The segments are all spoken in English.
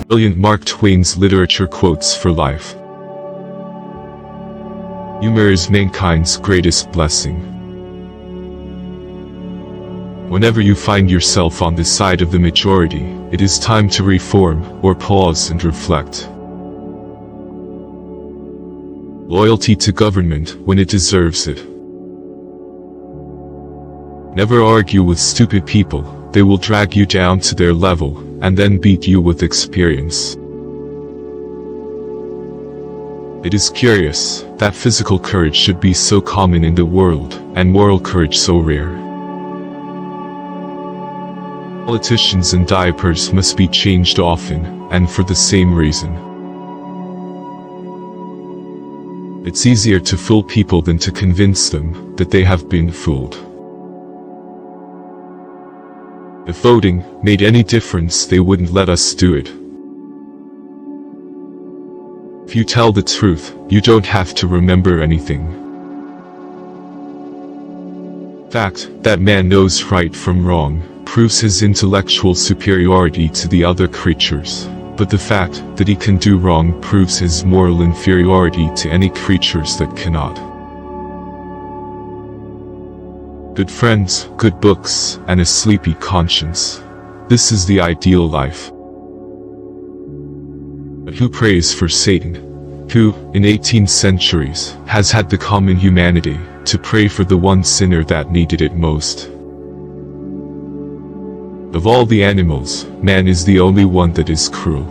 Brilliant Mark Twain's literature quotes for life. Humor is mankind's greatest blessing. Whenever you find yourself on the side of the majority, it is time to reform, or pause and reflect. Loyalty to government when it deserves it. Never argue with stupid people, they will drag you down to their level, and then beat you with experience. It is curious that physical courage should be so common in the world, and moral courage so rare. Politicians and diapers must be changed often, and for the same reason. It's easier to fool people than to convince them that they have been fooled. If voting made any difference, they wouldn't let us do it. If you tell the truth, you don't have to remember anything. The fact that man knows right from wrong proves his intellectual superiority to the other creatures, but the fact that he can do wrong proves his moral inferiority to any creatures that cannot. Good friends, good books, and a sleepy conscience. This is the ideal life. But who prays for Satan? Who, in 18 centuries, has had the common humanity to pray for the one sinner that needed it most? Of all the animals, man is the only one that is cruel.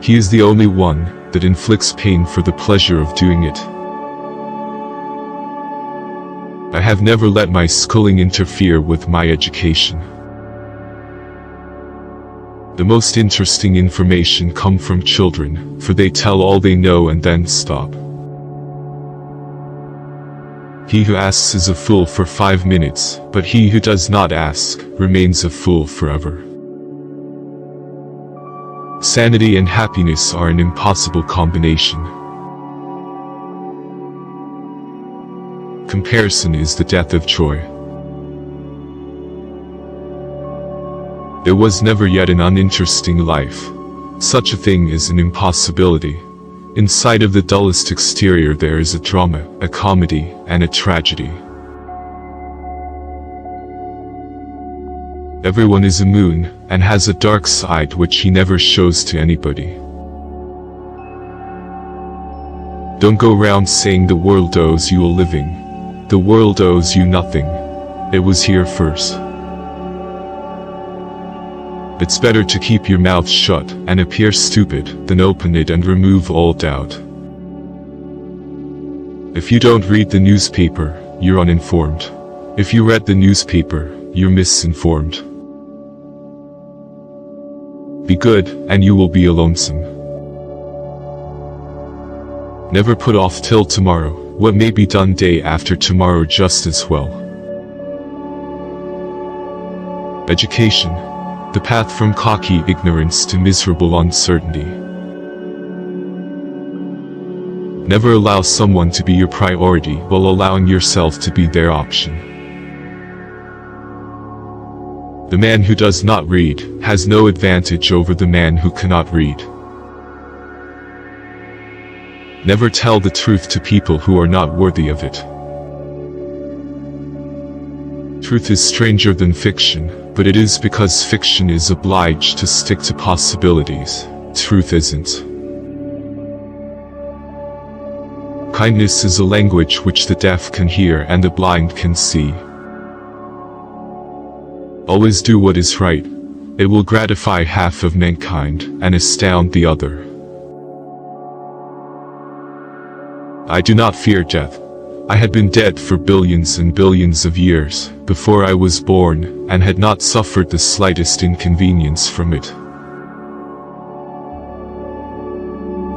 He is the only one that inflicts pain for the pleasure of doing it. I have never let my schooling interfere with my education. The most interesting information comes from children, for they tell all they know and then stop. He who asks is a fool for 5 minutes, but he who does not ask remains a fool forever. Sanity and happiness are an impossible combination. Comparison is the death of joy. There was never yet an uninteresting life. Such a thing is an impossibility. Inside of the dullest exterior there is a drama, a comedy, and a tragedy. Everyone is a moon, and has a dark side which he never shows to anybody. Don't go round saying the world owes you a living. The world owes you nothing. It was here first. It's better to keep your mouth shut and appear stupid than open it and remove all doubt. If you don't read the newspaper, you're uninformed. If you read the newspaper, you're misinformed. Be good, and you will be lonesome. Never put off till tomorrow what may be done day after tomorrow just as well. Education, the path from cocky ignorance to miserable uncertainty. Never allow someone to be your priority while allowing yourself to be their option. The man who does not read has no advantage over the man who cannot read. Never tell the truth to people who are not worthy of it. Truth is stranger than fiction, but it is because fiction is obliged to stick to possibilities. Truth isn't. Kindness is a language which the deaf can hear and the blind can see. Always do what is right. It will gratify half of mankind and astound the other. I do not fear death. I had been dead for billions and billions of years before I was born, and had not suffered the slightest inconvenience from it.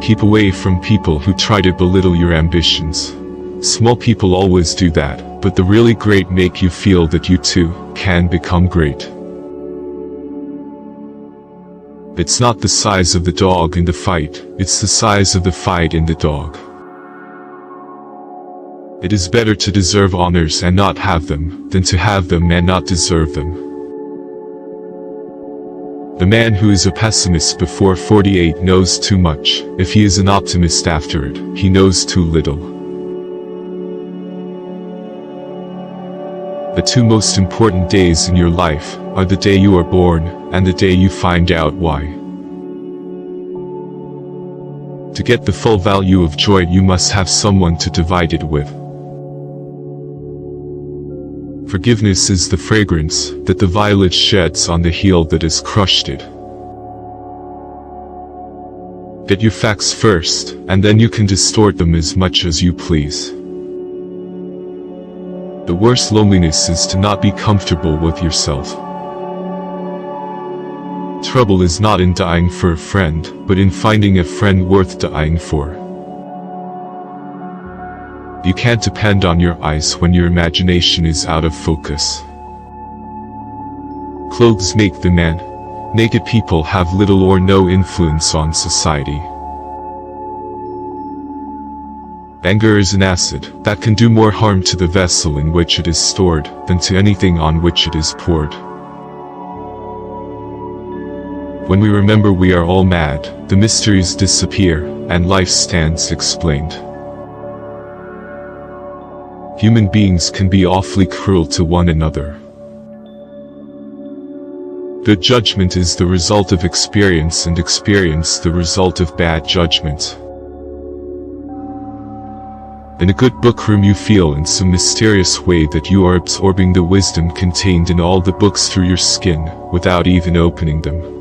Keep away from people who try to belittle your ambitions. Small people always do that, but the really great make you feel that you too can become great. It's not the size of the dog in the fight, it's the size of the fight in the dog. It is better to deserve honors and not have them, than to have them and not deserve them. A man who is a pessimist before 48 knows too much. If he is an optimist after it, he knows too little. The two most important days in your life are the day you are born and the day you find out why. To get the full value of joy, you must have someone to divide it with. Forgiveness is the fragrance that the violet sheds on the heel that has crushed it. Get your facts first, and then you can distort them as much as you please. The worst loneliness is to not be comfortable with yourself. Trouble is not in dying for a friend, but in finding a friend worth dying for. You can't depend on your eyes when your imagination is out of focus. Clothes make the man. Naked people have little or no influence on society. Anger is an acid that can do more harm to the vessel in which it is stored than to anything on which it is poured. When we remember we are all mad, the mysteries disappear, and life stands explained. Human beings can be awfully cruel to one another. Good judgment is the result of experience, and experience the result of bad judgment. In a good book room, you feel in some mysterious way that you are absorbing the wisdom contained in all the books through your skin, without even opening them.